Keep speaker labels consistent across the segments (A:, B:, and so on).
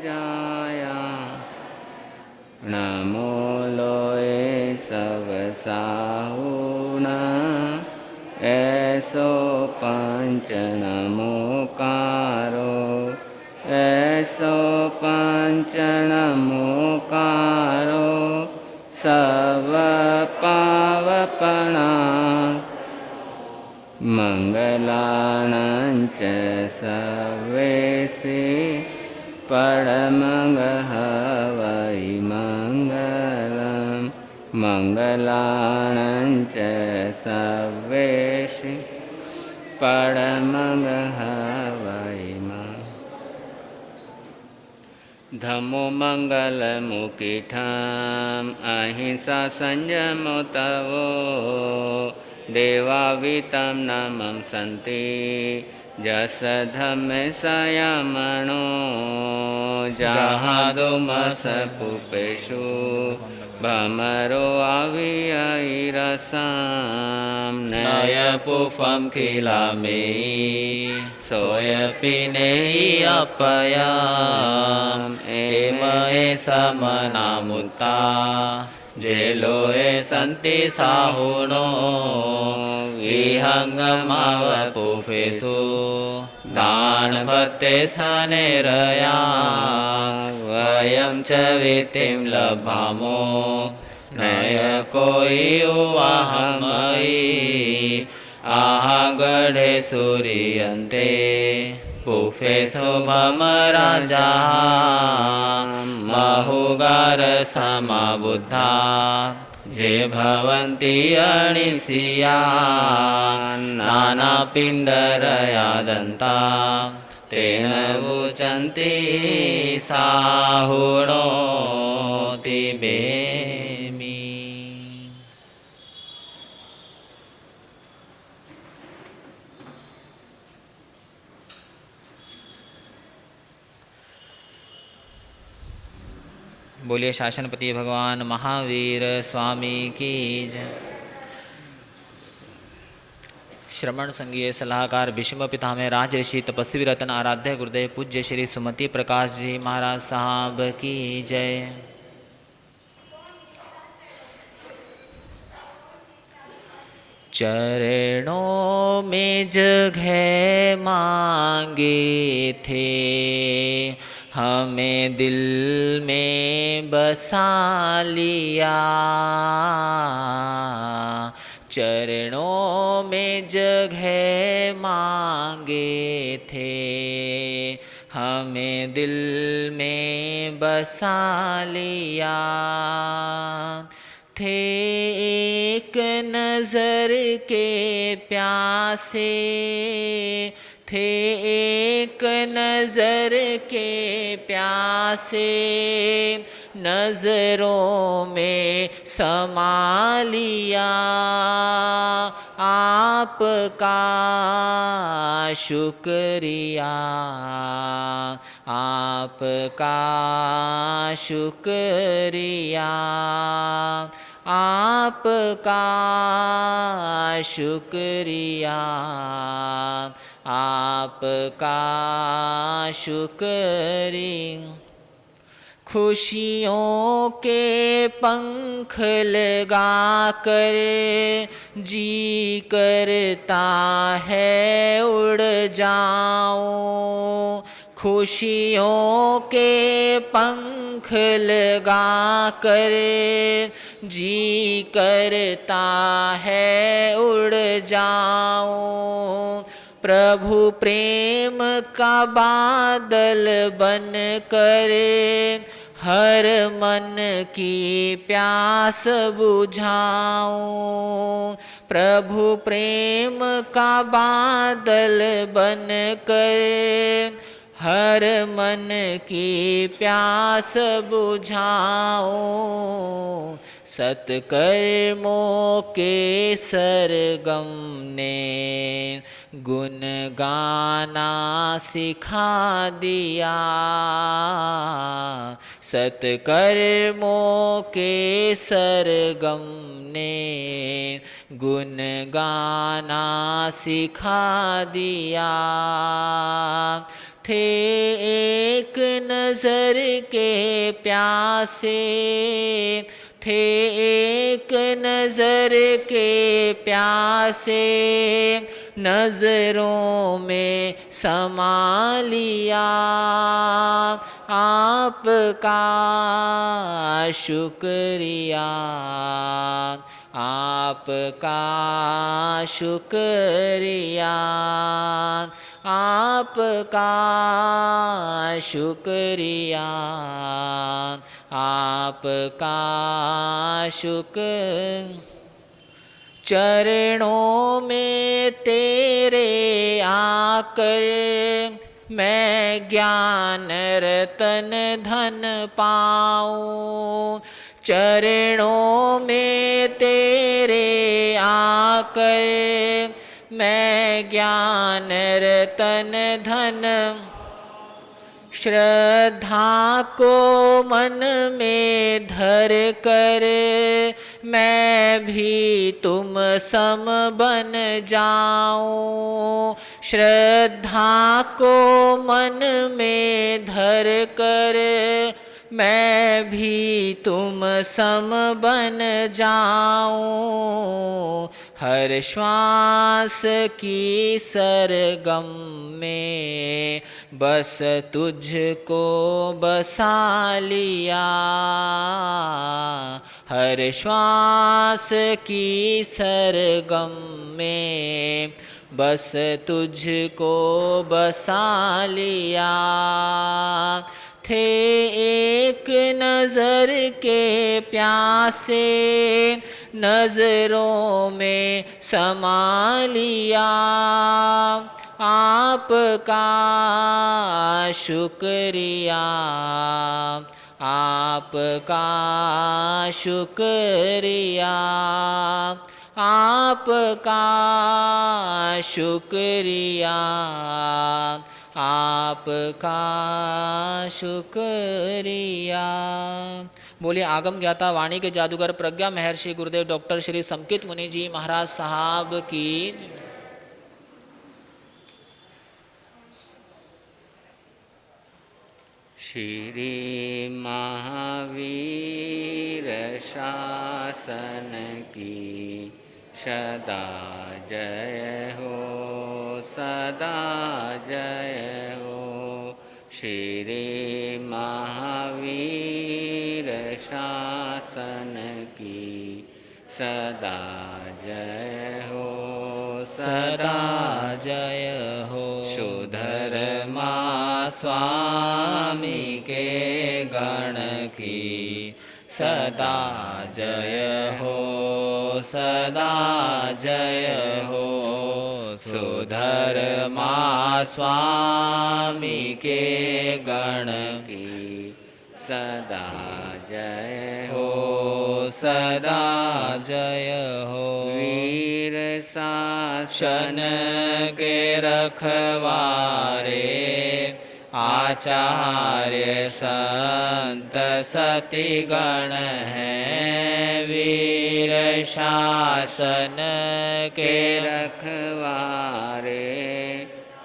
A: जाया नमो लोए सब साहुना ऐसो पंच नमोकारो ऐसो पंच नमोकारो सब पावपणा मंगलानांच सर्वेसि परमंगः वै मंगलम् मंगलानांच सर्वेसि परमंगः वै धम्मो मंगलमुखिठम् अहिंसा संयमो तवो देवावितं नमं सन्ति जस धम्मे संयमनो जहादुमस पुपेषु भमरो आवियैरसां नयपुफं खिलामि सोयपि नेहि अपयाम् एमये समनामुत्ता जेलोए सन्ति साहुनो विहङ्गमावपुफेषु दानभक्ते सनेरया वयं च वित्तिं लभामो नय कोई उवाहमयि आहगढे सूर्यन्ते पुफेषु भमराजा महुगार समबुद्धा जे भवन्ति अनिसिया नानापिण्डरयादन्ता तेन वुचन्ति साहुणोति बेमि। बोलिए शासनपति भगवान महावीर स्वामी की जय। श्रमण संघीय सलाहकार भीष्म पितामह राज ऋषि तपस्वी रत्न आराध्य गुरुदेव पूज्य श्री सुमति प्रकाश जी महाराज साहब की जय। चरणों में जगह मांगे थे हमें दिल में बसा लिया। चरणों में जगह मांगे थे हमें दिल में बसा लिया। थे एक नजर के प्यासे थे एक नजर के प्यासे नजरों में समा लिया। आपका शुक्रिया आपका शुक्रिया आपका शुक्रिया आपका शुक्रिया। खुशियों के पंख लगा कर जी करता है उड़ जाऊं। खुशियों के पंख लगा कर जी करता है उड़ जाऊं। प्रभु प्रेम का बादल बन कर हर मन की प्यास बुझाऊं। प्रभु प्रेम का बादल बन कर हर मन की प्यास बुझाऊं। सत्कर्मों के सरगम ने गुण गाना सिखा दिया। सत्कर्मों के सरगम ने गुण गाना सिखा दिया। थे एक एक नजर के प्यासे थे, एक नजर के प्यासे, नजरों में समा लिया आपका शुक्रिया, आपका शुक्रिया, आपका शुक्रिया, आपका शुक्र। चरणों में तेरे आकर मैं ज्ञान रतन धन पाऊं, चरणों में तेरे आकर मैं ज्ञान रतन धन, श्रद्धा को मन में धर कर मैं भी तुम सम बन जाऊं, श्रद्धा को मन में धर कर मैं भी तुम सम बन जाऊं, हर श्वास की सरगम में बस तुझको बसा लिया, हर श्वास की सरगम में बस तुझको बसा लिया, थे एक नजर के प्यासे, नजरों में समा लिया आपका शुक्रिया, आपका शुक्रिया, आपका शुक्रिया, आपका शुक्रिया। बोलिए आगम ज्ञाता वाणी के जादूगर प्रज्ञा महर्षि गुरुदेव डॉक्टर श्री समकित मुनि जी महाराज साहब की। श्री महावीर शासन की सदा जय हो, सदा जय हो। श्री महावीर शासन की सदा जय हो, सदा जय हो। सुधर्मा स्वामी के गण की सदा जय हो, सदा जय हो। सुधर्मा स्वामी के गण की सदा जय हो, सदा जय हो। वीर शासन के रखवारे आचार्य संत सती गण हैं, वीर शासन के रखवारे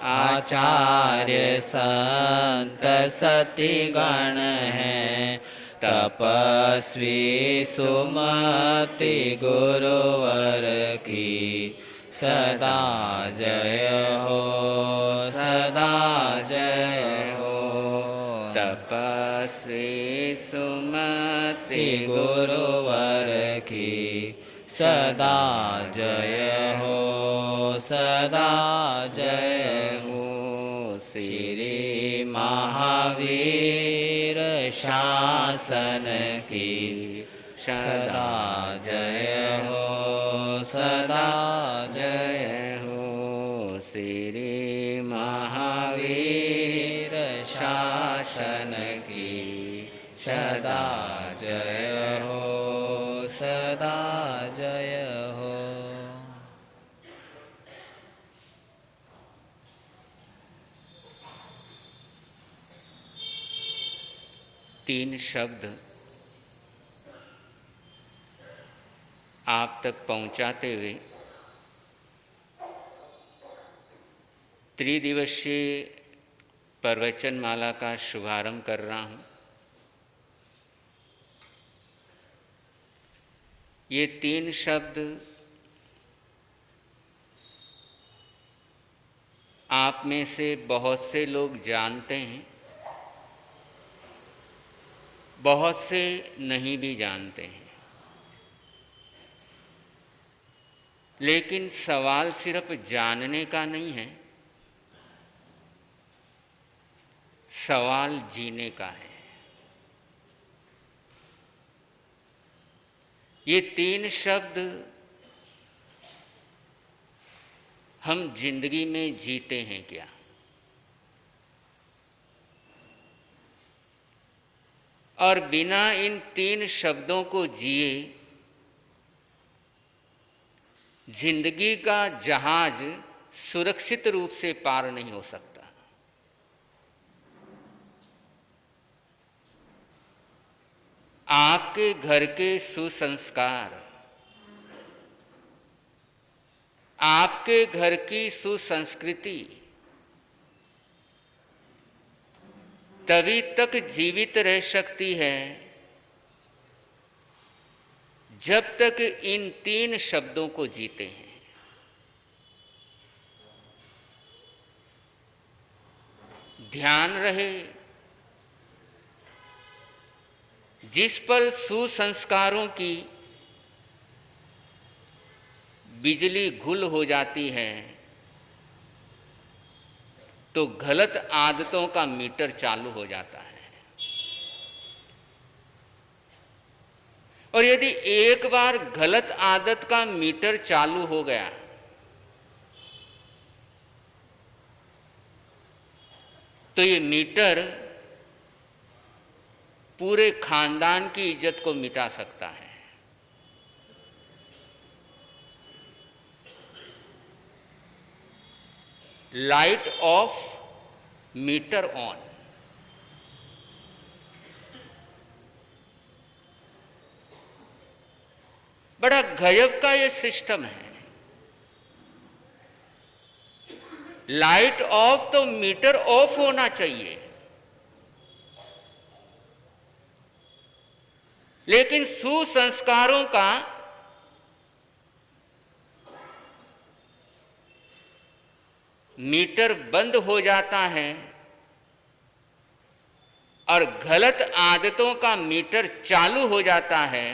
A: आचार्य संत सती गण हैं। तपस्वी सुमति गुरुवर की सदा जय हो, सदा जय हो। तपस्वी सुमति गुरुवर की सदा जय हो, सदा जय हो। श्री महावीर शासन की सदा जय हो, सदा जय हो। श्री महावीर शासन की सदा जय हो, सदा जय हो। तीन शब्द आप तक पहुंचाते हुए त्रिदिवसीय
B: प्रवचन माला का शुभारंभ कर रहा हूँ। ये 3 शब्द आप में से बहुत से लोग जानते हैं, बहुत से नहीं भी जानते हैं। लेकिन सवाल सिर्फ जानने का नहीं है, सवाल जीने का है। ये 3 शब्द हम जिंदगी में जीते हैं क्या? और बिना इन 3 शब्दों को जिए जिंदगी का जहाज सुरक्षित रूप से पार नहीं हो सकता। आपके घर के सुसंस्कार, आपके घर की सुसंस्कृति तभी तक जीवित रह सकती है जब तक इन 3 शब्दों को जीते हैं। ध्यान रहे, जिस पर सुसंस्कारों की बिजली गुल हो जाती है तो गलत आदतों का मीटर चालू हो जाता है। और यदि एक बार गलत आदत का मीटर चालू हो गया तो ये मीटर पूरे खानदान की इज्जत को मिटा सकता है। Light off, meter on. बड़ा गजब का ये सिस्टम है। लाइट ऑफ तो मीटर ऑफ होना चाहिए, लेकिन सुसंस्कारों का मीटर बंद हो जाता है और गलत आदतों का मीटर चालू हो जाता है।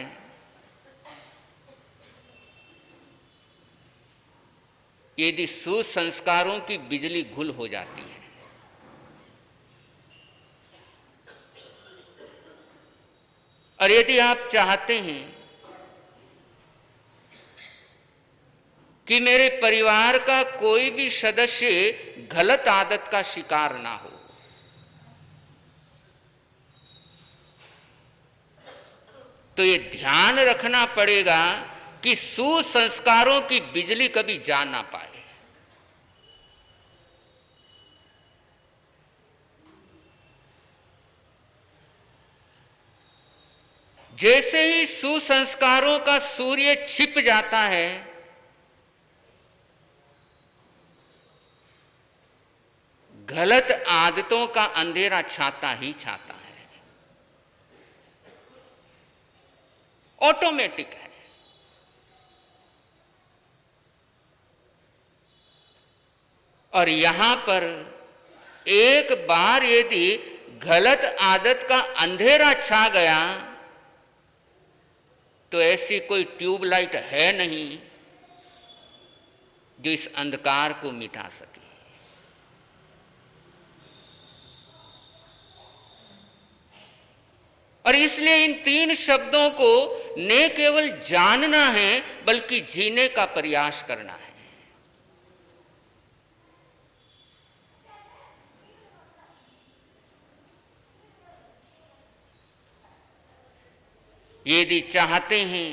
B: यदि सुसंस्कारों की बिजली गुल हो जाती है। और यदि आप चाहते हैं कि मेरे परिवार का कोई भी सदस्य गलत आदत का शिकार ना हो, तो ये ध्यान रखना पड़ेगा कि सुसंस्कारों की बिजली कभी जा ना पाए। जैसे ही सुसंस्कारों का सूर्य छिप जाता है, गलत आदतों का अंधेरा छाता ही छाता है। ऑटोमेटिक है। और यहां पर एक बार यदि गलत आदत का अंधेरा छा गया तो ऐसी कोई ट्यूबलाइट है नहीं जो इस अंधकार को मिटा सके। और इसलिए इन 3 शब्दों को न केवल जानना है बल्कि जीने का प्रयास करना है। यदि चाहते हैं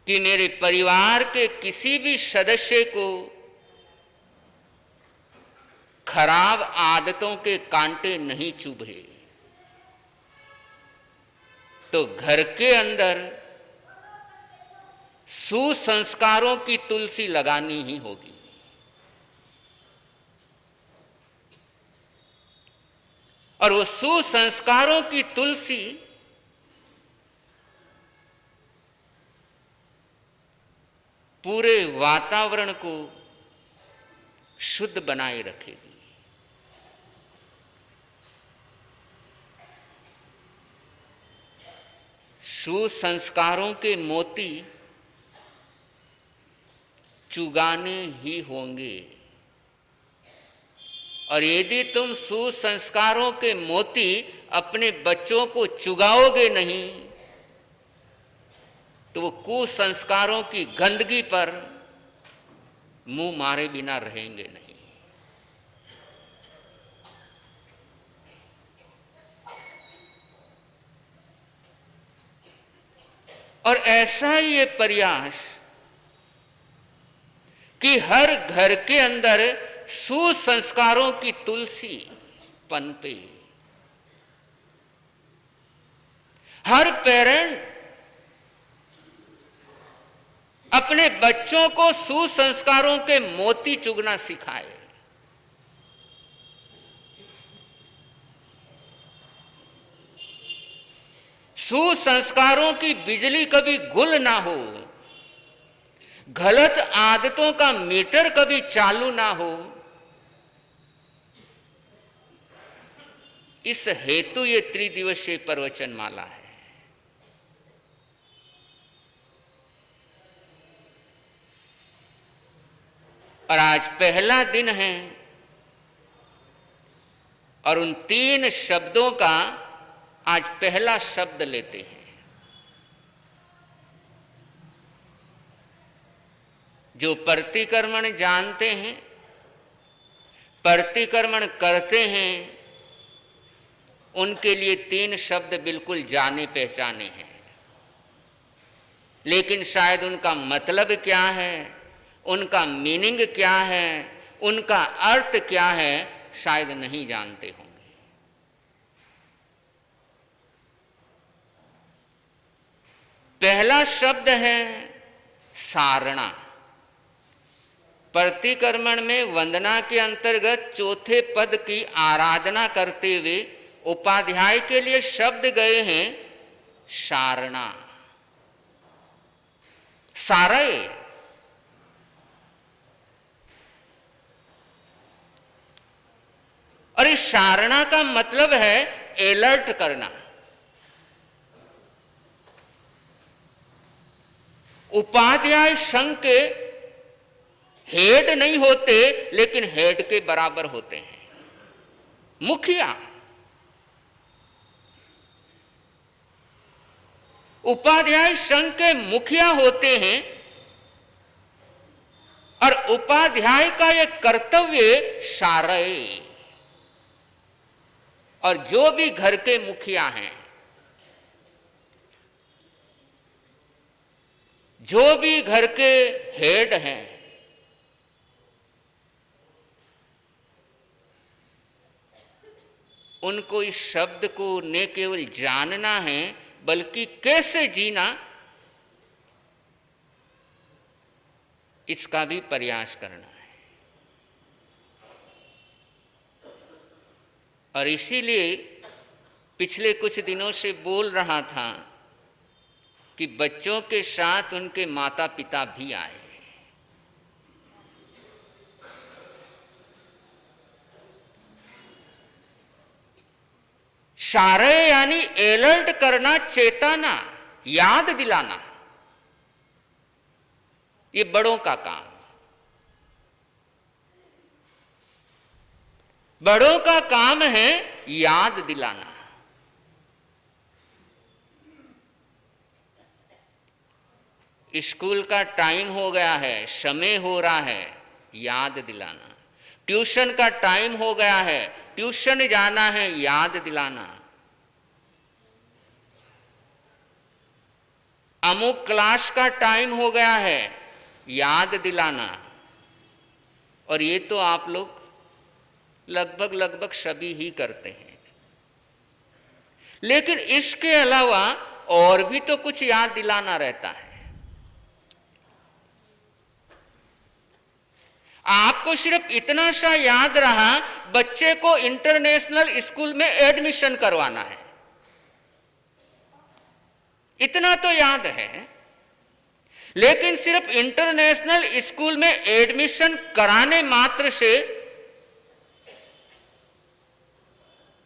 B: कि मेरे परिवार के किसी भी सदस्य को खराब आदतों के कांटे नहीं चुभे, तो घर के अंदर सुसंस्कारों की तुलसी लगानी ही होगी। और वो सुसंस्कारों की तुलसी पूरे वातावरण को शुद्ध बनाए रखेगी। सुसंस्कारों के मोती चुगाने ही होंगे, और यदि तुम सुसंस्कारों के मोती अपने बच्चों को चुगाओगे नहीं तो वो कुसंस्कारों की गंदगी पर मुंह मारे बिना रहेंगे नहीं। और ऐसा ही ये प्रयास कि हर घर के अंदर सुसंस्कारों की तुलसी पनपे। हर पेरेंट अपने बच्चों को सुसंस्कारों के मोती चुगना सिखाए। सुसंस्कारों की बिजली कभी गुल ना हो, गलत आदतों का मीटर कभी चालू ना हो, इस हेतु ये त्रिदिवसीय प्रवचन माला है। और आज पहला दिन है और उन 3 शब्दों का आज पहला शब्द लेते हैं। जो प्रतिक्रमण जानते हैं, प्रतिक्रमण करते हैं, उनके लिए 3 शब्द बिल्कुल जाने पहचाने हैं, लेकिन शायद उनका मतलब क्या है, उनका मीनिंग क्या है, उनका अर्थ क्या है, शायद नहीं जानते होंगे। पहला शब्द है सारणा। प्रतिक्रमण में वंदना के अंतर्गत चौथे पद की आराधना करते हुए उपाध्याय के लिए शब्द गए हैं सारणा, सारय। और इस सारणा का मतलब है अलर्ट करना। उपाध्याय संघ के हेड नहीं होते, लेकिन हेड के बराबर होते हैं, मुखिया। उपाध्याय संघ के मुखिया होते हैं और उपाध्याय का यह कर्तव्य सारय। और जो भी घर के मुखिया हैं, जो भी घर के हेड हैं, उनको इस शब्द को न केवल जानना है बल्कि कैसे जीना, इसका भी प्रयास करना है। और इसीलिए पिछले कुछ दिनों से बोल रहा था कि बच्चों के साथ उनके माता पिता भी आए। सारय यानी अलर्ट करना, चेताना, याद दिलाना, ये बड़ों का काम। बड़ों का काम है याद दिलाना। स्कूल का टाइम हो गया है, समय हो रहा है, याद दिलाना। ट्यूशन का टाइम हो गया है, ट्यूशन जाना है, याद दिलाना। अमुक क्लास का टाइम हो गया है, याद दिलाना। और ये तो आप लोग लगभग सभी ही करते हैं, लेकिन इसके अलावा और भी तो कुछ याद दिलाना रहता है। आपको सिर्फ इतना सा याद रहा, बच्चे को इंटरनेशनल स्कूल में एडमिशन करवाना है, इतना तो याद है। लेकिन सिर्फ इंटरनेशनल स्कूल में एडमिशन कराने मात्र से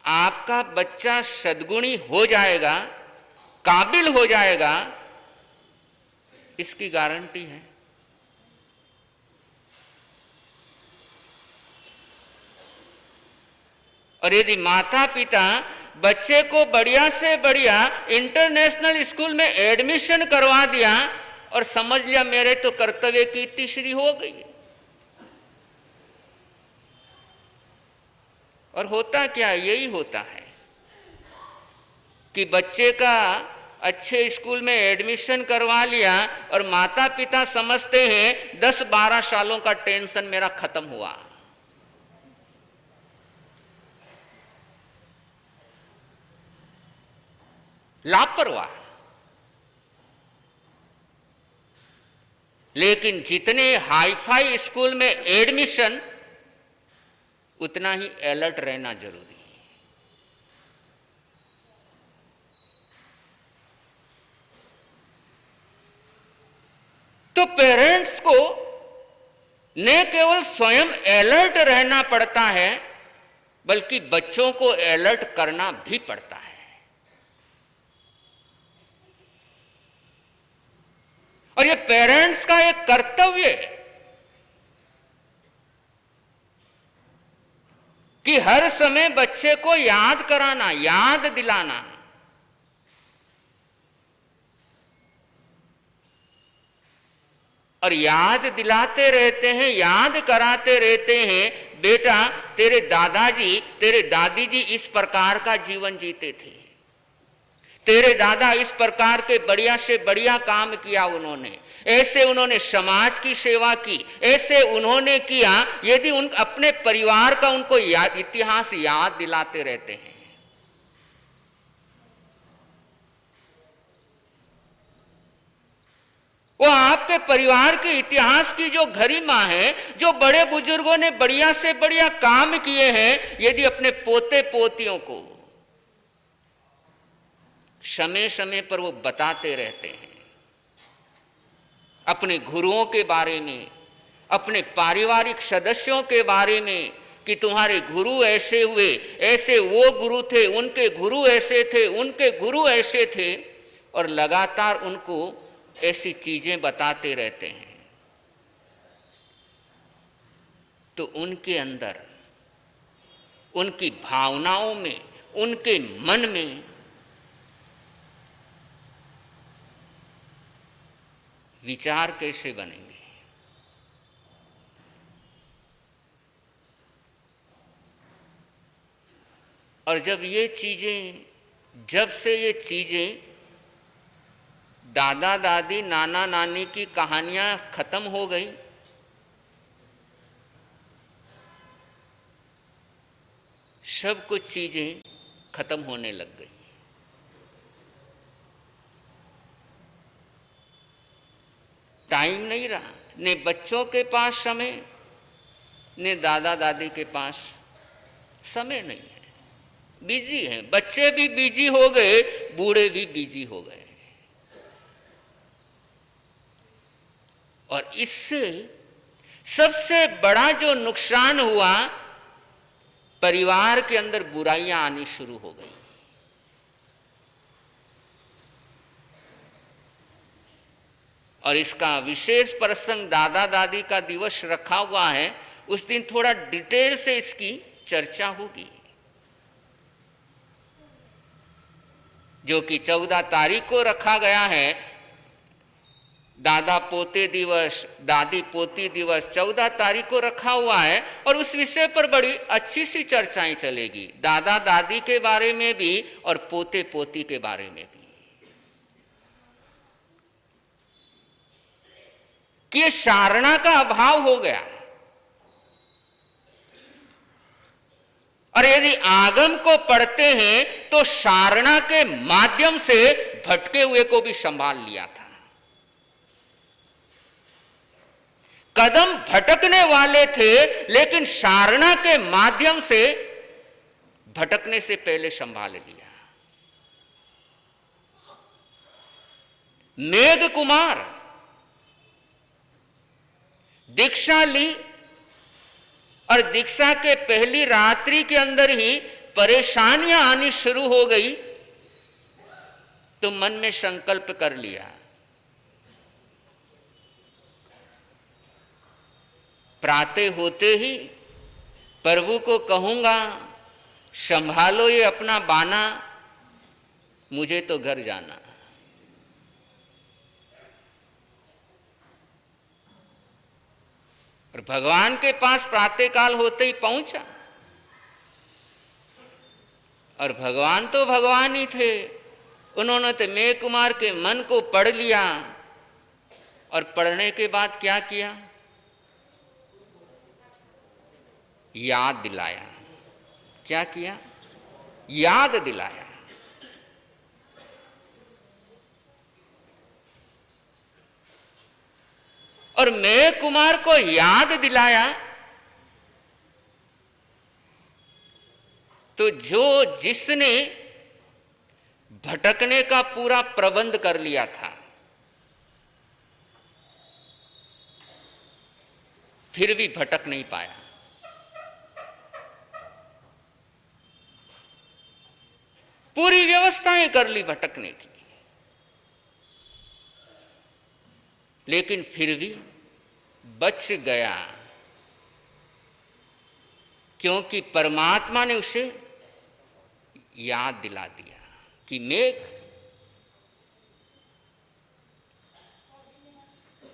B: आपका बच्चा सद्गुणी हो जाएगा, काबिल हो जाएगा, इसकी गारंटी है? और यदि माता पिता बच्चे को बढ़िया से बढ़िया इंटरनेशनल स्कूल में एडमिशन करवा दिया और समझ लिया मेरे तो कर्तव्य की तीसरी हो गई, और होता क्या, यही होता है कि बच्चे का अच्छे स्कूल में एडमिशन करवा लिया और माता पिता समझते हैं 10-12 सालों का टेंशन मेरा खत्म हुआ। लापरवाह। लेकिन जितने हाईफाई स्कूल में एडमिशन, उतना ही अलर्ट रहना जरूरी है। तो पेरेंट्स को न केवल स्वयं अलर्ट रहना पड़ता है, बल्कि बच्चों को अलर्ट करना भी पड़ता है। और ये पेरेंट्स का एक कर्तव्य है कि हर समय बच्चे को याद कराना, याद दिलाना। और याद दिलाते रहते हैं, याद कराते रहते हैं, बेटा तेरे दादाजी, तेरे दादी जी इस प्रकार का जीवन जीते थे, तेरे दादा इस प्रकार के बढ़िया से बढ़िया काम किया उन्होंने, ऐसे उन्होंने समाज की सेवा की, ऐसे उन्होंने किया। यदि उन अपने परिवार का उनको इतिहास याद दिलाते रहते हैं, वो आपके परिवार के इतिहास की जो गरिमा है, जो बड़े बुजुर्गों ने बढ़िया से बढ़िया काम किए हैं, यदि अपने पोते पोतियों को समय समय पर वो बताते रहते हैं, अपने गुरुओं के बारे में, अपने पारिवारिक सदस्यों के बारे में, कि तुम्हारे गुरु ऐसे हुए, ऐसे वो गुरु थे, उनके गुरु ऐसे थे, उनके गुरु ऐसे थे, और लगातार उनको ऐसी चीजें बताते रहते हैं, तो उनके अंदर, उनकी भावनाओं में, उनके मन में विचार कैसे बनेंगे? और जब से ये चीजें दादा दादी, नाना नानी की कहानियां खत्म हो गई, सब कुछ चीजें खत्म होने लग गई। टाइम नहीं रहा, ने बच्चों के पास समय, ने दादा दादी के पास समय नहीं है, बिजी हैं। बच्चे भी बिजी हो गए, बूढ़े भी बिजी हो गए। और इससे सबसे बड़ा जो नुकसान हुआ, परिवार के अंदर बुराइयां आनी शुरू हो गई। और इसका विशेष प्रसंग दादा दादी का दिवस रखा हुआ है, उस दिन थोड़ा डिटेल से इसकी चर्चा होगी, जो कि 14 तारीख को रखा गया है। दादा पोते दिवस, दादी पोती दिवस 14 तारीख को रखा हुआ है, और उस विषय पर बड़ी अच्छी सी चर्चाएं चलेगी, दादा दादी के बारे में भी और पोते पोती के बारे में भी, कि ये सारणा का अभाव हो गया। और यदि आगम को पढ़ते हैं तो सारणा के माध्यम से भटके हुए को भी संभाल लिया था। कदम भटकने वाले थे, लेकिन सारना के माध्यम से भटकने से पहले संभाल लिया। मेघ कुमार दीक्षा ली और दीक्षा के पहली रात्रि के अंदर ही परेशानियां आनी शुरू हो गई, तो मन में संकल्प कर लिया, प्रातः होते ही प्रभु को कहूंगा संभालो ये अपना बाना, मुझे तो घर जाना। और भगवान के पास प्रातःकाल होते ही पहुंचा, और भगवान तो भगवान ही थे, उन्होंने तो मेघ कुमार के मन को पढ़ लिया, और पढ़ने के बाद क्या किया, याद दिलाया। क्या किया? याद दिलाया। और मेघ कुमार को याद दिलाया तो जिसने भटकने का पूरा प्रबंध कर लिया था, फिर भी भटक नहीं पाया। पूरी व्यवस्थाएं कर ली भटकने की, लेकिन फिर भी बच गया, क्योंकि परमात्मा ने उसे याद दिला दिया कि मेघ,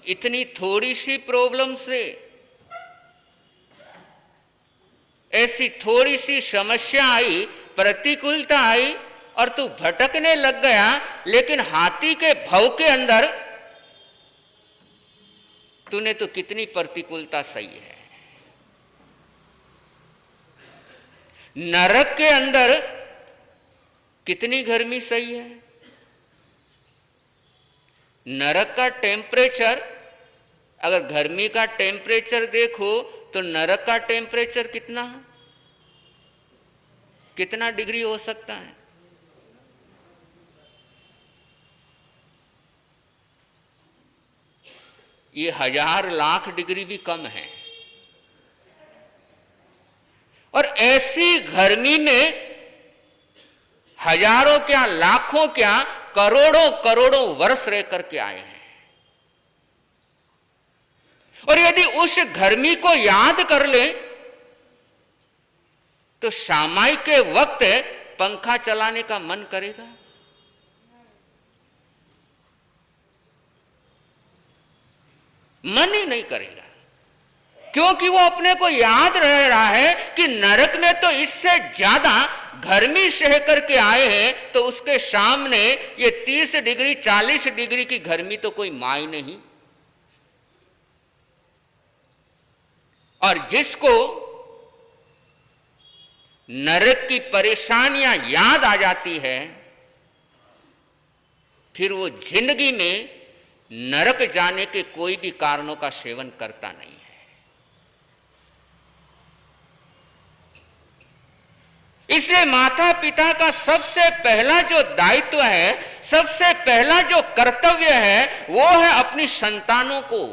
B: इतनी थोड़ी सी प्रॉब्लम से, ऐसी थोड़ी सी समस्या आई, प्रतिकूलता आई, और तू भटकने लग गया, लेकिन हाथी के भव के अंदर तूने तो कितनी प्रतिकूलता सही है। नरक के अंदर कितनी गर्मी सही है। नरक का टेम्परेचर, अगर गर्मी का टेम्परेचर देखो तो नरक का टेम्परेचर कितना डिग्री हो सकता है? ये 1000 लाख डिग्री भी कम है। और ऐसी गर्मी में हजारों क्या, लाखों क्या, करोड़ों करोड़ों वर्ष रह करके आए हैं। और यदि उस गर्मी को याद कर ले तो सामाई के वक्त पंखा चलाने का मन करेगा? मन ही नहीं करेगा, क्योंकि वो अपने को याद रह रहा है कि नरक में तो इससे ज्यादा गर्मी सह करके आए हैं, तो उसके सामने ये 30 डिग्री 40 डिग्री की गर्मी तो कोई मायने नहीं। और जिसको नरक की परेशानियां याद आ जाती है, फिर वो जिंदगी में नरक जाने के कोई भी कारणों का सेवन करता नहीं है। इसलिए माता पिता का सबसे पहला जो दायित्व है, सबसे पहला जो कर्तव्य है, वो है अपनी संतानों को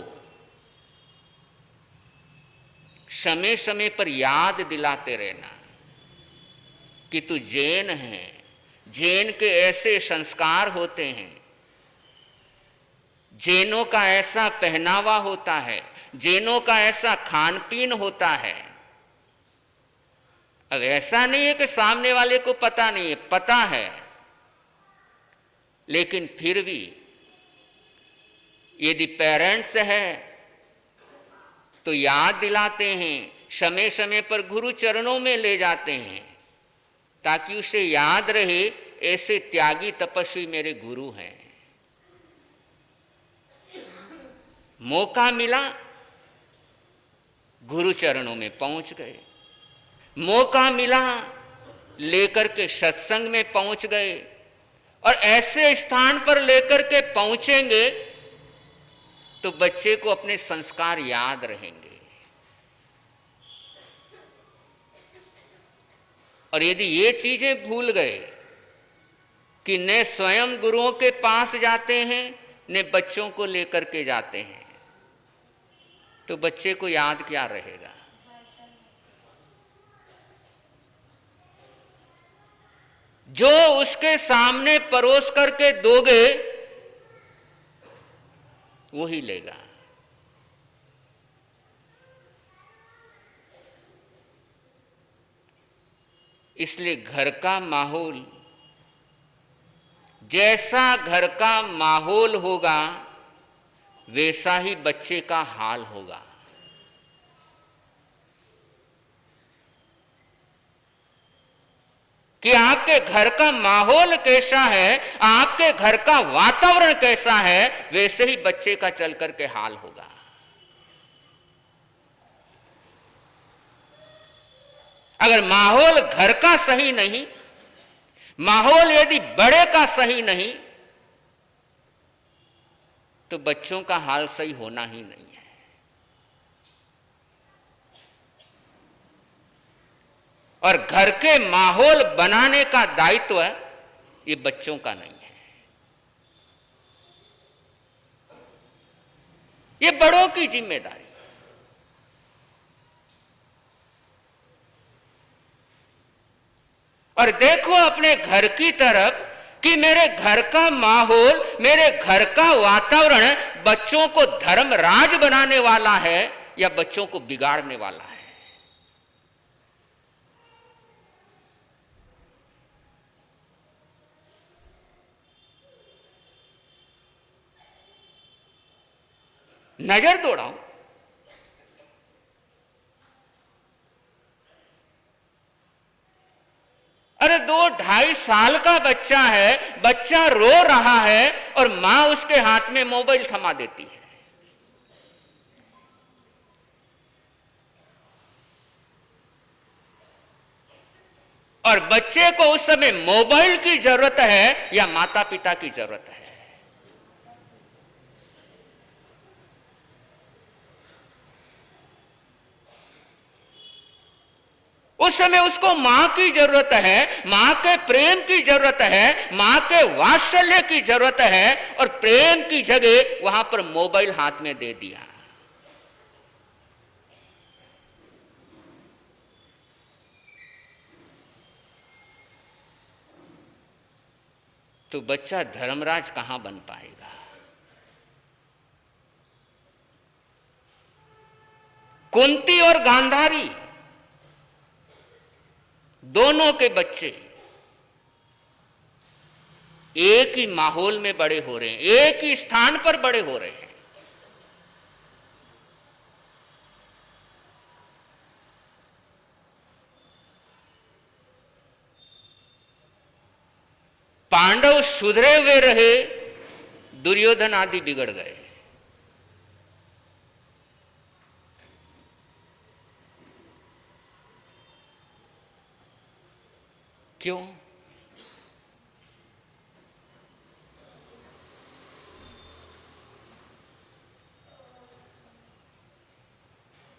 B: समय समय पर याद दिलाते रहना कि तू जैन है, जैन के ऐसे संस्कार होते हैं, जैनों का ऐसा पहनावा होता है, जैनों का ऐसा खान पीन होता है। अब ऐसा नहीं है कि सामने वाले को पता नहीं है, पता है, लेकिन फिर भी यदि पेरेंट्स है तो याद दिलाते हैं, समय समय पर गुरु चरणों में ले जाते हैं, ताकि उसे याद रहे ऐसे त्यागी तपस्वी मेरे गुरु हैं। मौका मिला, गुरु चरणों में पहुंच गए, मौका मिला लेकर के सत्संग में पहुंच गए, और ऐसे स्थान पर लेकर के पहुंचेंगे तो बच्चे को अपने संस्कार याद रहेंगे। और यदि ये चीजें भूल गए कि न स्वयं गुरुओं के पास जाते हैं न बच्चों को लेकर के जाते हैं, तो बच्चे को याद क्या रहेगा। जो उसके सामने परोस करके दोगे वो ही लेगा। इसलिए घर का माहौल, जैसा घर का माहौल होगा वैसा ही बच्चे का हाल होगा। कि आपके घर का माहौल कैसा है, आपके घर का वातावरण कैसा है, वैसे ही बच्चे का चल करके हाल होगा। अगर माहौल घर का सही नहीं, माहौल यदि बड़े का सही नहीं, तो बच्चों का हाल सही होना ही नहीं है। और घर के माहौल बनाने का दायित्व ये बच्चों का नहीं है, ये बड़ों की जिम्मेदारी। और देखो अपने घर की तरफ कि मेरे घर का माहौल, मेरे घर का वातावरण बच्चों को धर्मराज बनाने वाला है या बच्चों को बिगाड़ने वाला है। नजर दौड़ाओ। अरे 2-2.5 साल का बच्चा है, बच्चा रो रहा है और मां उसके हाथ में मोबाइल थमा देती है। और बच्चे को उस समय मोबाइल की जरूरत है या माता पिता की जरूरत है। उस समय उसको मां की जरूरत है, मां के प्रेम की जरूरत है, मां के वात्सल्य की जरूरत है, और प्रेम की जगह वहां पर मोबाइल हाथ में दे दिया। तो बच्चा धर्मराज कहां बन पाएगा। कुंती और गांधारी दोनों के बच्चे एक ही माहौल में बड़े हो रहे हैं, एक ही स्थान पर बड़े हो रहे हैं। पांडव सुधरे हुए रहे, दुर्योधन आदि बिगड़ गए। क्यों?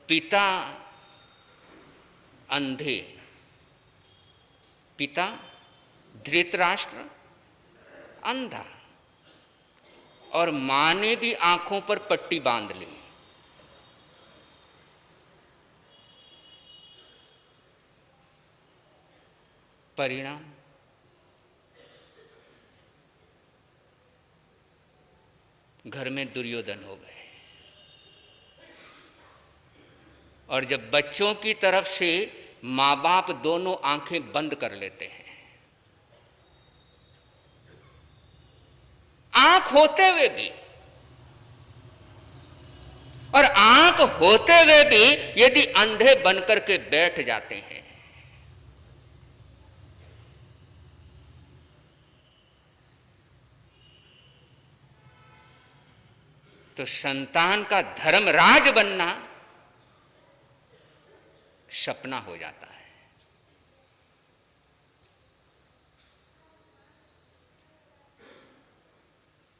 B: पिता अंधे, पिता धृतराष्ट्र अंधा, और मां ने भी आंखों पर पट्टी बांध ली। परिणाम घर में दुर्योधन हो गए। और जब बच्चों की तरफ से मां बाप दोनों आंखें बंद कर लेते हैं, आंख होते हुए भी, और आंख होते हुए भी यदि अंधे बनकर के बैठ जाते हैं, तो संतान का धर्मराज बनना सपना हो जाता है।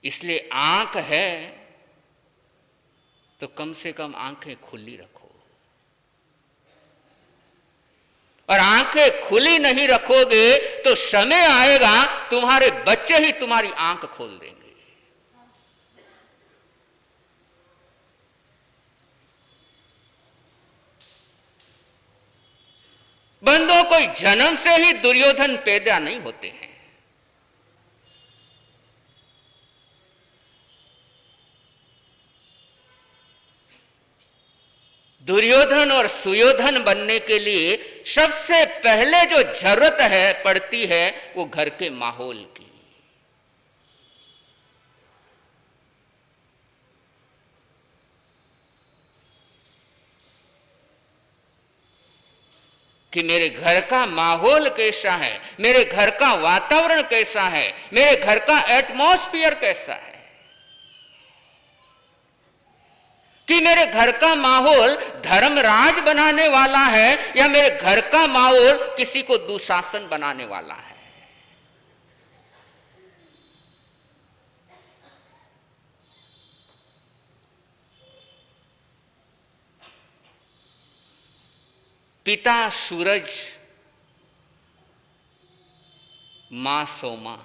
B: इसलिए आंख है तो कम से कम आंखें खुली रखो। और आंखें खुली नहीं रखोगे तो समय आएगा तुम्हारे बच्चे ही तुम्हारी आंख खोल देंगे। बंदों कोई जन्म से ही दुर्योधन पैदा नहीं होते हैं। दुर्योधन और सुयोधन बनने के लिए सबसे पहले जो जरूरत है पड़ती है वो घर के माहौल की। कि मेरे घर का माहौल कैसा है, मेरे घर का वातावरण कैसा है, मेरे घर का एटमॉस्फेयर कैसा है, कि मेरे घर का माहौल धर्मराज बनाने वाला है या मेरे घर का माहौल किसी को दुशासन बनाने वाला है। पिता सूरज, मां सोमा,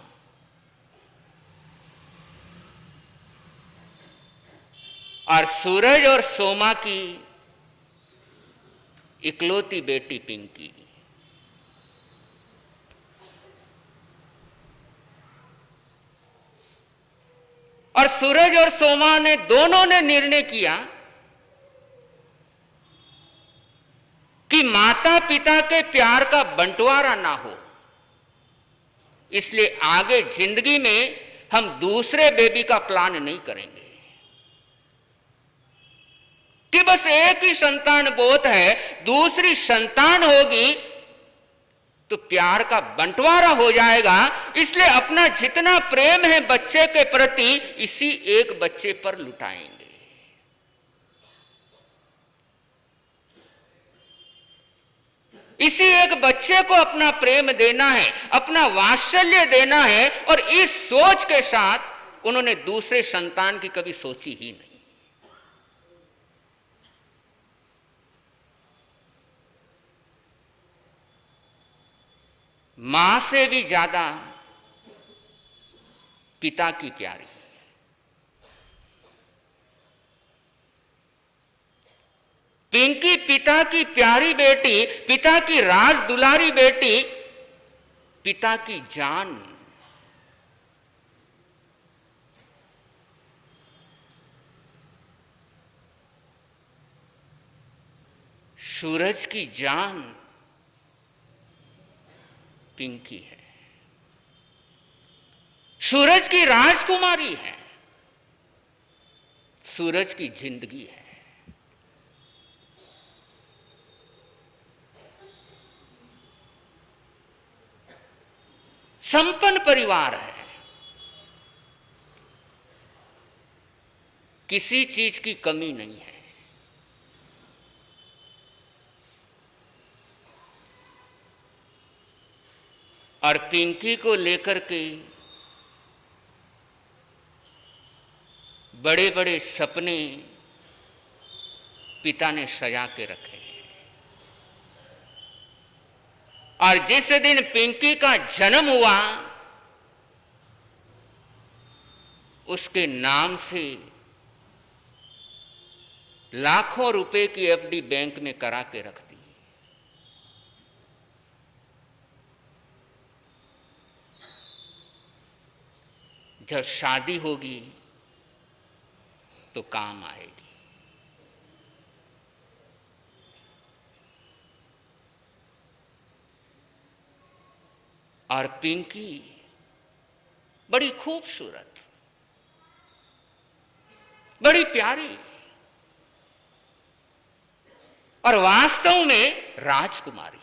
B: और सूरज और सोमा की इकलौती बेटी पिंकी। और सूरज और सोमा ने दोनों ने निर्णय किया कि माता पिता के प्यार का बंटवारा ना हो, इसलिए आगे जिंदगी में हम दूसरे बेबी का प्लान नहीं करेंगे, कि बस एक ही संतान बहुत है, दूसरी संतान होगी तो प्यार का बंटवारा हो जाएगा। इसलिए अपना जितना प्रेम है बच्चे के प्रति इसी एक बच्चे पर लुटाएंगे। इसी एक बच्चे को अपना प्रेम देना है, अपना वात्सल्य देना है, और इस सोच के साथ उन्होंने दूसरे संतान की कभी सोची ही नहीं। मां से भी ज्यादा पिता की प्यारी, पिंकी पिता की प्यारी बेटी, पिता की राज दुलारी बेटी, पिता की जान। सूरज की जान पिंकी है, सूरज की राजकुमारी है, सूरज की जिंदगी है। संपन्न परिवार है, किसी चीज की कमी नहीं है। और पिंकी को लेकर के बड़े बड़े सपने पिता ने सजा के रखे। और जिस दिन पिंकी का जन्म हुआ उसके नाम से लाखों रुपए की एफडी बैंक में करा के रख दी। जब शादी होगी तो काम आएगी। और पिंकी बड़ी खूबसूरत, बड़ी प्यारी और वास्तव में राजकुमारी।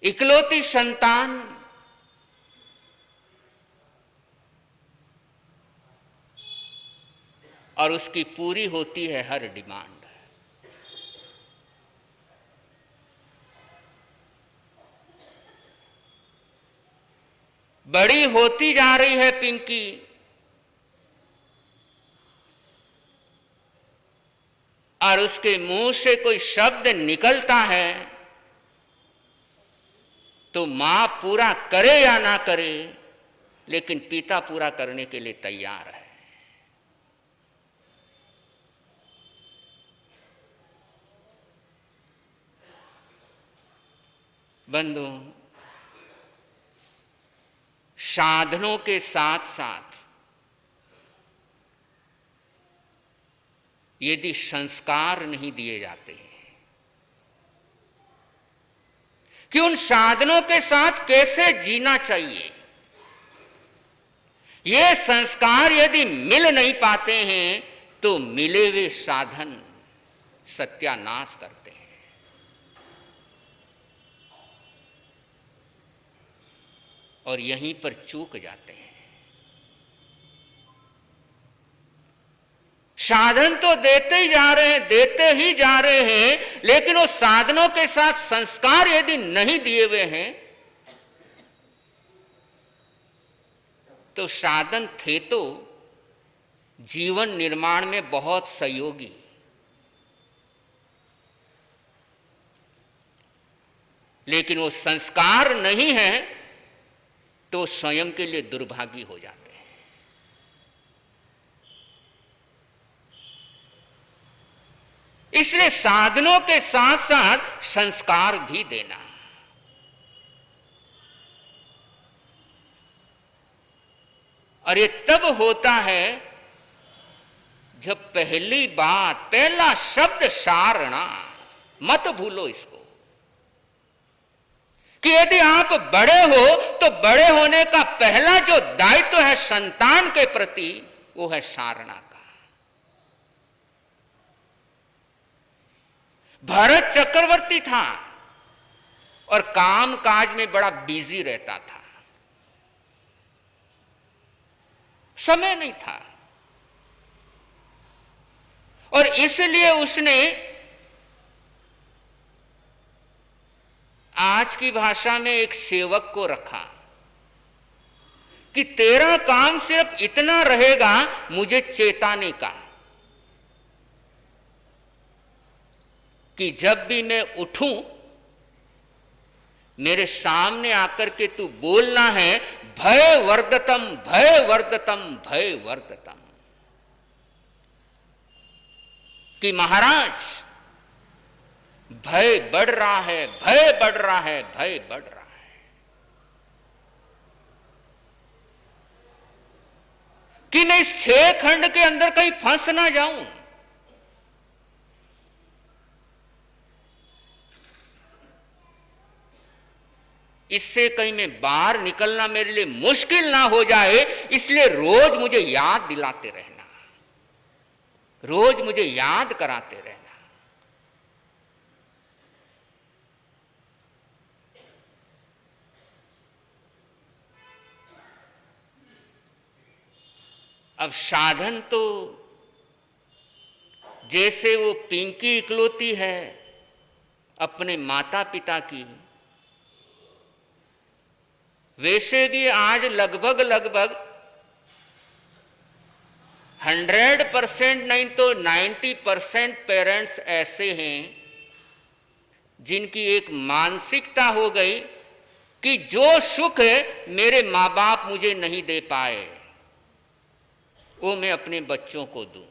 B: इकलौती संतान, और उसकी पूरी होती है हर डिमांड। बड़ी होती जा रही है पिंकी, और उसके मुंह से कोई शब्द निकलता है तो मां पूरा करे या ना करे, लेकिन पिता पूरा करने के लिए तैयार है। बंधु, साधनों के साथ साथ यदि संस्कार नहीं दिए जाते हैं कि उन साधनों के साथ कैसे जीना चाहिए, ये संस्कार यदि मिल नहीं पाते हैं तो मिले हुए साधन सत्यानाश करते हैं। और यहीं पर चूक जाते हैं। साधन तो देते ही जा रहे हैं, देते ही जा रहे हैं, लेकिन उस साधनों के साथ संस्कार यदि नहीं दिए हुए हैं तो साधन थे तो जीवन निर्माण में बहुत सहयोगी, लेकिन वो संस्कार नहीं है तो स्वयं के लिए दुर्भागी हो जाते हैं। इसलिए साधनों के साथ साथ संस्कार भी देना। और ये तब होता है जब पहली बात, पहला शब्द सारणा, मत भूलो इसको, कि यदि आप बड़े हो तो बड़े होने का पहला जो दायित्व है संतान के प्रति वो है सारणा का। भरत चक्रवर्ती था और काम काज में बड़ा बिजी रहता था, समय नहीं था, और इसलिए उसने आज की भाषा में एक सेवक को रखा कि तेरा काम सिर्फ इतना रहेगा मुझे चेताने का, कि जब भी मैं उठूं मेरे सामने आकर के तू बोलना है, भय वर्धतम भय वर्धतम भय वर्धतम, कि महाराज भय बढ़ रहा है, भय बढ़ रहा है, भय बढ़ रहा है, कि मैं इस 6 खंड के अंदर कहीं फंस ना जाऊं। इससे कहीं मैं बाहर निकलना मेरे लिए मुश्किल ना हो जाए, इसलिए रोज मुझे याद दिलाते रहना, रोज मुझे याद कराते रहना। अब साधन तो जैसे वो पिंकी इकलौती है अपने माता पिता की, वैसे भी आज लगभग 100% नहीं तो 90% पेरेंट्स ऐसे हैं जिनकी एक मानसिकता हो गई कि जो सुख मेरे माँ बाप मुझे नहीं दे पाए वो मैं अपने बच्चों को दूं।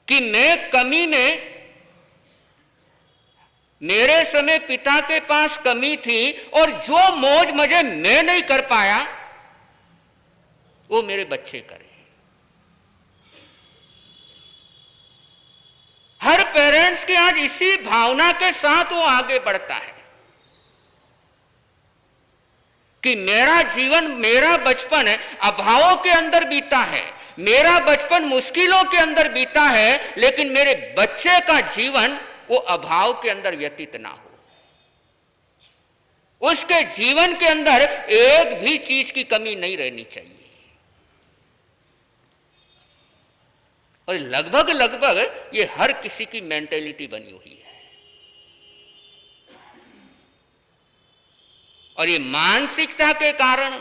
B: कि मैं कमी में, मेरे समय पिता के पास कमी थी और जो मौज मजे मैं नहीं कर पाया वो मेरे बच्चे करें। हर पेरेंट्स के आज इसी भावना के साथ वो आगे बढ़ता है कि मेरा जीवन, मेरा बचपन अभावों के अंदर बीता है, मेरा बचपन मुश्किलों के अंदर बीता है, लेकिन मेरे बच्चे का जीवन वो अभाव के अंदर व्यतीत ना हो, उसके जीवन के अंदर एक भी चीज की कमी नहीं रहनी चाहिए। और लगभग ये हर किसी की मेंटेलिटी बनी हुई है। और ये मानसिकता के कारण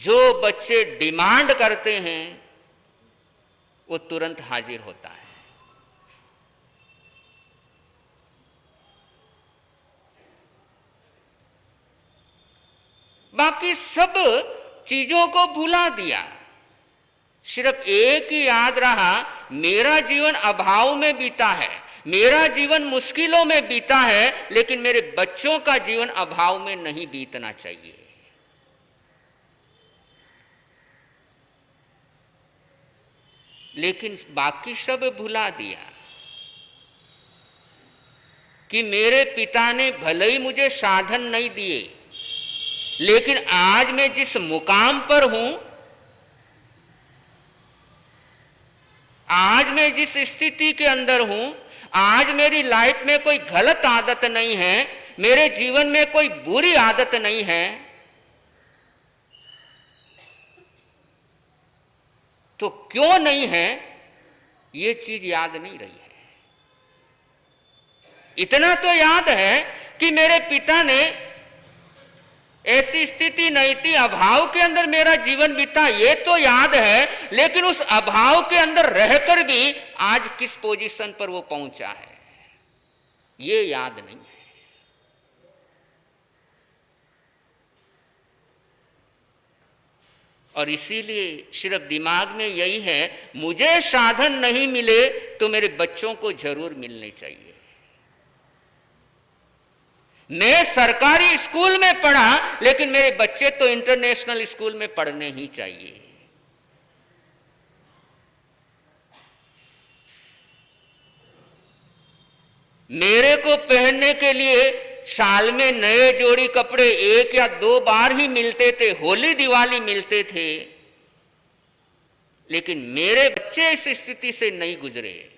B: जो बच्चे डिमांड करते हैं वो तुरंत हाजिर होता है। बाकी सब चीजों को भुला दिया, सिर्फ एक ही याद रहा, मेरा जीवन अभाव में बीता है, मेरा जीवन मुश्किलों में बीता है, लेकिन मेरे बच्चों का जीवन अभाव में नहीं बीतना चाहिए। लेकिन बाकी सब भुला दिया कि मेरे पिता ने भले ही मुझे साधन नहीं दिए, लेकिन आज मैं जिस मुकाम पर हूं, आज मैं जिस स्थिति के अंदर हूं, आज मेरी लाइफ में कोई गलत आदत नहीं है, मेरे जीवन में कोई बुरी आदत नहीं है, तो क्यों नहीं है ये चीज याद नहीं रही है। इतना तो याद है कि मेरे पिता ने ऐसी स्थिति नहीं थी, अभाव के अंदर मेरा जीवन बीता, ये तो याद है, लेकिन उस अभाव के अंदर रहकर भी आज किस पोजीशन पर वो पहुंचा है ये याद नहीं है। और इसीलिए सिर्फ दिमाग में यही है, मुझे साधन नहीं मिले तो मेरे बच्चों को जरूर मिलने चाहिए। मैं सरकारी स्कूल में पढ़ा, लेकिन मेरे बच्चे तो इंटरनेशनल स्कूल में पढ़ने ही चाहिए। मेरे को पहनने के लिए साल में नए जोड़ी कपड़े 1 या 2 बार ही मिलते थे, होली दिवाली मिलते थे, लेकिन मेरे बच्चे इस स्थिति से नहीं गुजरे।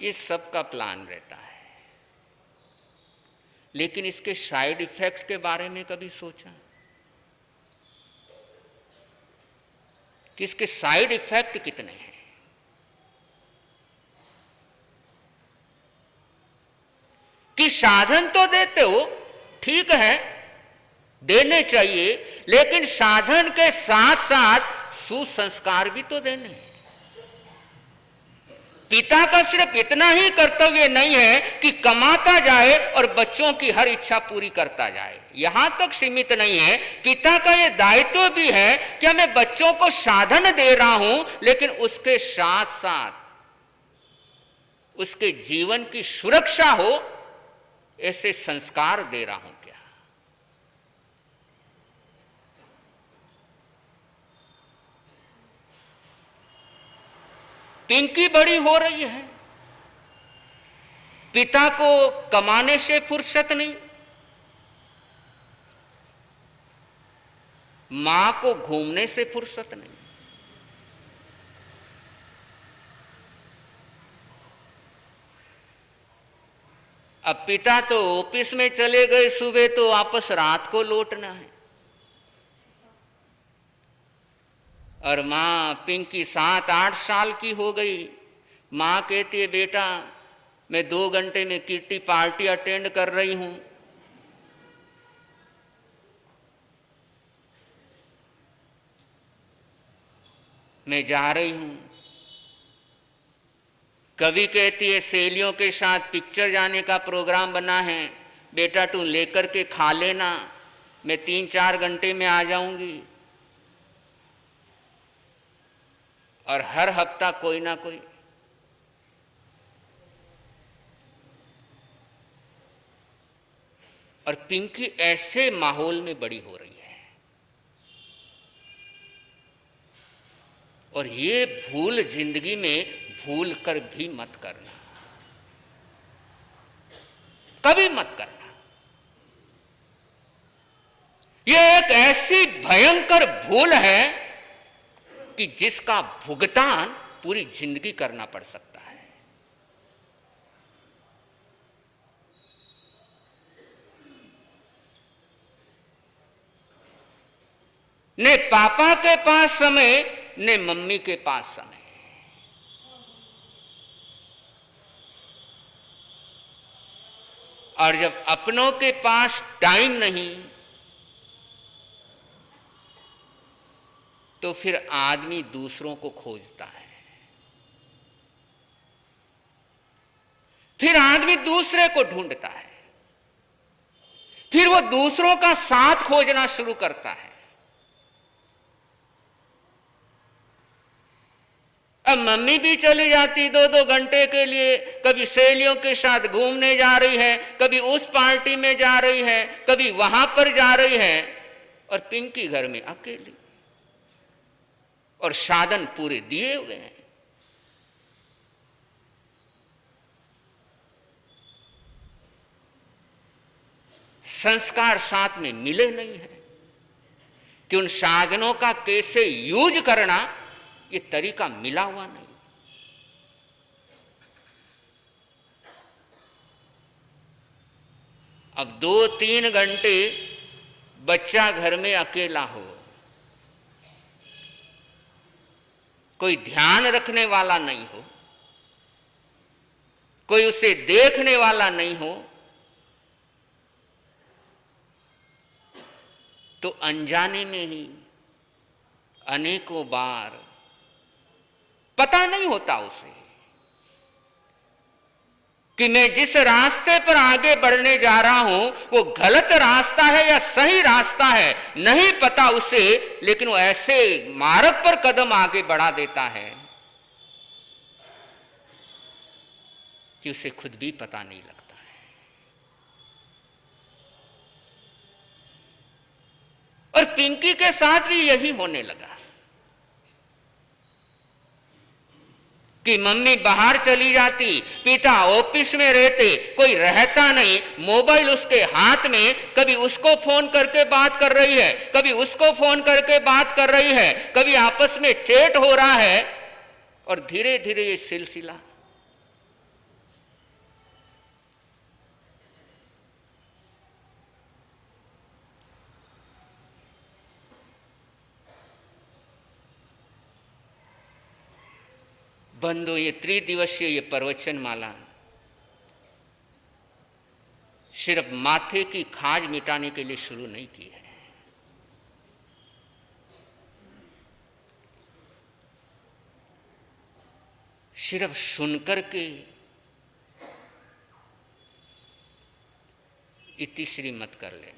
B: ये सबका प्लान रहता है, लेकिन इसके साइड इफेक्ट के बारे में कभी सोचा कि इसके साइड इफेक्ट कितने हैं? कि साधन तो देते हो, ठीक है, देने चाहिए, लेकिन साधन के साथ साथ सुसंस्कार भी तो देने हैं। पिता का सिर्फ इतना ही कर्तव्य नहीं है कि कमाता जाए और बच्चों की हर इच्छा पूरी करता जाए, यहां तक सीमित नहीं है। पिता का यह दायित्व भी है कि मैं बच्चों को साधन दे रहा हूं, लेकिन उसके साथ साथ उसके जीवन की सुरक्षा हो ऐसे संस्कार दे रहा हूं क्या? पिंकी बड़ी हो रही है, पिता को कमाने से फुर्सत नहीं, मां को घूमने से फुर्सत नहीं। अब पिता तो ऑफिस में चले गए सुबह, तो वापस रात को लौटना है, और मां पिंकी 7-8 साल की हो गई। मां कहती है, बेटा मैं 2 घंटे में किट्टी पार्टी अटेंड कर रही हूं, मैं जा रही हूं। कभी कहती है, सहेलियों के साथ पिक्चर जाने का प्रोग्राम बना है, बेटा तू लेकर के खा लेना, मैं 3-4 घंटे में आ जाऊंगी। और हर हफ्ता कोई ना कोई और पिंकी ऐसे माहौल में बड़ी हो रही है। और ये भूल जिंदगी में भूल कर भी मत करना, कभी मत करना। ये एक ऐसी भयंकर भूल है कि जिसका भुगतान पूरी जिंदगी करना पड़ सकता है। ने पापा के पास समय, ने मम्मी के पास समय। और जब अपनों के पास टाइम नहीं तो फिर आदमी दूसरों को खोजता है, फिर आदमी दूसरे को ढूंढता है, फिर वो दूसरों का साथ खोजना शुरू करता है। अब मम्मी भी चली जाती 2-2 घंटे के लिए, कभी सहेलियों के साथ घूमने जा रही है, कभी उस पार्टी में जा रही है, कभी वहां पर जा रही है, और पिंकी घर में अकेली, और साधन पूरे दिए हुए हैं। संस्कार साथ में मिले नहीं है कि उन साधनों का कैसे यूज करना, ये तरीका मिला हुआ नहीं। अब 2-3 घंटे बच्चा घर में अकेला हो, कोई ध्यान रखने वाला नहीं हो, कोई उसे देखने वाला नहीं हो, तो अनजाने में ही अनेकों बार पता नहीं होता उसे कि मैं जिस रास्ते पर आगे बढ़ने जा रहा हूं वो गलत रास्ता है या सही रास्ता है, नहीं पता उसे, लेकिन वो ऐसे मार्ग पर कदम आगे बढ़ा देता है कि उसे खुद भी पता नहीं लगता है। और पिंकी के साथ भी यही होने लगा कि मम्मी बाहर चली जाती, पिता ऑफिस में रहते, कोई रहता नहीं, मोबाइल उसके हाथ में, कभी उसको फोन करके बात कर रही है, कभी उसको फोन करके बात कर रही है, कभी आपस में चैट हो रहा है, और धीरे धीरे ये सिलसिला बंधु, ये त्रिदिवसीय ये प्रवचन माला सिर्फ माथे की खाज मिटाने के लिए शुरू नहीं की है। सिर्फ सुनकर के इतिश्री मत कर लेना।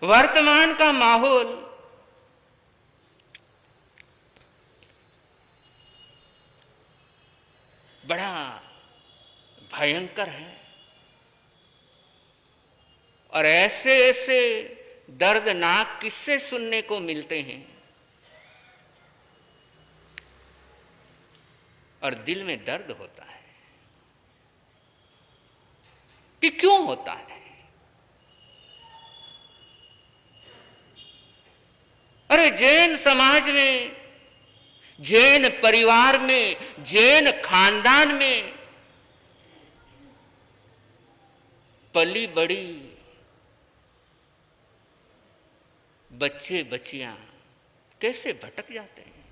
B: वर्तमान का माहौल बड़ा भयंकर है, और ऐसे ऐसे दर्दनाक किस्से सुनने को मिलते हैं और दिल में दर्द होता है कि क्यों होता है। अरे जैन समाज में, जैन परिवार में, जैन खानदान में पली बड़ी बच्चे बच्चियां कैसे भटक जाते हैं।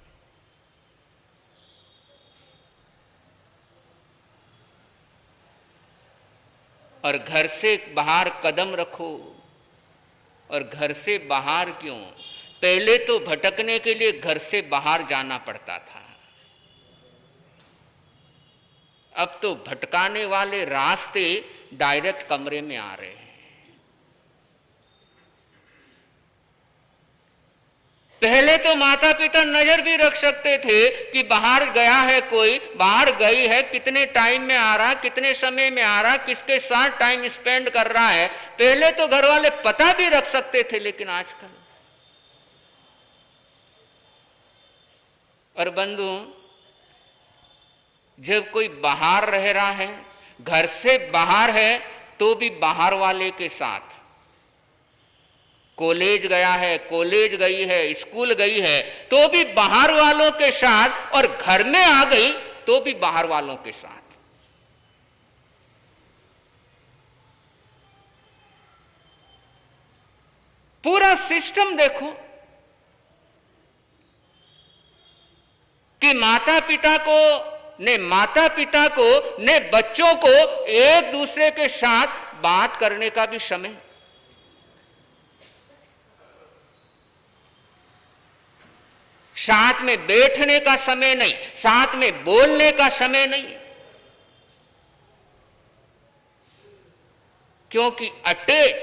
B: और घर से बाहर कदम रखो, और घर से बाहर क्यों, पहले तो भटकने के लिए घर से बाहर जाना पड़ता था, अब तो भटकाने वाले रास्ते डायरेक्ट कमरे में आ रहे हैं। पहले तो माता पिता नजर भी रख सकते थे कि बाहर गया है कोई, बाहर गई है, कितने टाइम में आ रहा, कितने समय में आ रहा, किसके साथ टाइम स्पेंड कर रहा है, पहले तो घर वाले पता भी रख सकते थे। लेकिन आजकल, और बंधु, जब कोई बाहर रह रहा है, घर से बाहर है, तो भी बाहर वाले के साथ, कॉलेज गया है, कॉलेज गई है, स्कूल गई है, तो भी बाहर वालों के साथ, और घर में आ गई तो भी बाहर वालों के साथ। पूरा सिस्टम देखो कि माता पिता को ने माता पिता को, ने बच्चों को एक दूसरे के साथ बात करने का भी समय, साथ में बैठने का समय नहीं, साथ में बोलने का समय नहीं, क्योंकि अटैच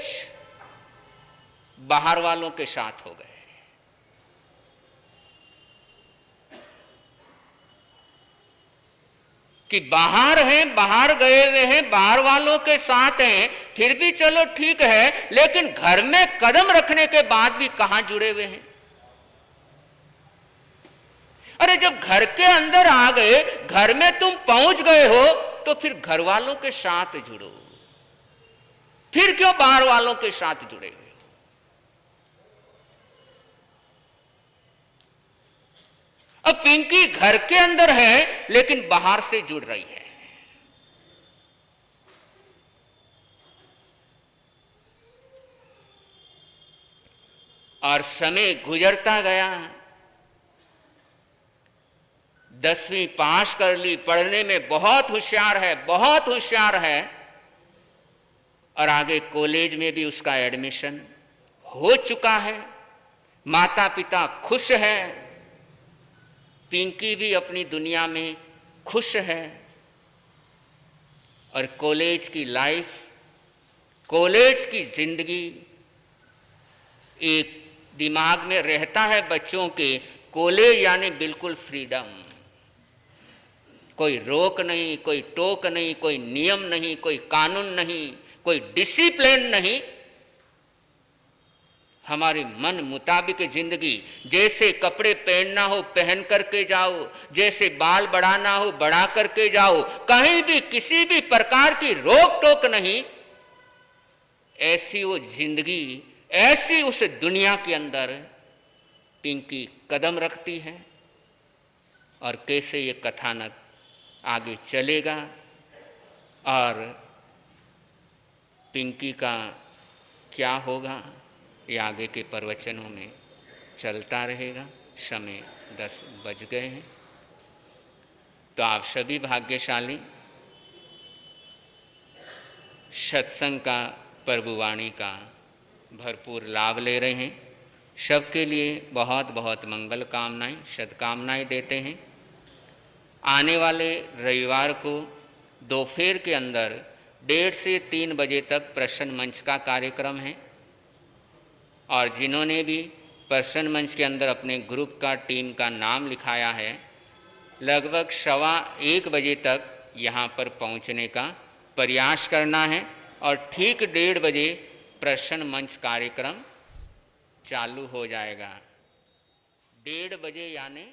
B: बाहर वालों के साथ हो गए। कि बाहर हैं, बाहर गए हुए हैं, बाहर वालों के साथ हैं, फिर भी चलो ठीक है, लेकिन घर में कदम रखने के बाद भी कहां जुड़े हुए हैं। अरे जब घर के अंदर आ गए, घर में तुम पहुंच गए हो, तो फिर घर वालों के साथ जुड़ो, फिर क्यों बाहर वालों के साथ जुड़े हुए? अब पिंकी घर के अंदर है लेकिन बाहर से जुड़ रही है। और समय गुजरता गया, 10वीं पास कर ली, पढ़ने में बहुत होशियार है, बहुत होशियार है, और आगे कॉलेज में भी उसका एडमिशन हो चुका है। माता पिता खुश है, पिंकी भी अपनी दुनिया में खुश है, और कॉलेज की लाइफ, कॉलेज की जिंदगी, एक दिमाग में रहता है बच्चों के, कॉलेज यानी बिल्कुल फ्रीडम, कोई रोक नहीं, कोई टोक नहीं, कोई नियम नहीं, कोई कानून नहीं, कोई डिसिप्लिन नहीं, हमारी मन मुताबिक जिंदगी। जैसे कपड़े पहनना हो पहन करके जाओ, जैसे बाल बढ़ाना हो बढ़ा करके जाओ, कहीं भी किसी भी प्रकार की रोक टोक नहीं। ऐसी वो जिंदगी, ऐसी उस दुनिया के अंदर पिंकी कदम रखती है। और कैसे ये कथानक आगे चलेगा और पिंकी का क्या होगा, ये आगे के प्रवचनों में चलता रहेगा। समय 10 बज गए हैं, तो आप सभी भाग्यशाली सत्संग का, प्रभुवाणी का भरपूर लाभ ले रहे हैं। सबके लिए बहुत बहुत मंगल कामनाएं, सद्कामनाएं देते हैं। आने वाले रविवार को दोपहर के अंदर 1:30 से 3 बजे तक प्रसन्न मंच का कार्यक्रम है, और जिन्होंने भी प्रसन्न मंच के अंदर अपने ग्रुप का, टीम का नाम लिखाया है, लगभग 1:15 बजे तक यहाँ पर पहुँचने का प्रयास करना है, और ठीक 1:30 बजे प्रसन्न मंच कार्यक्रम चालू हो जाएगा। 1:30 बजे यानी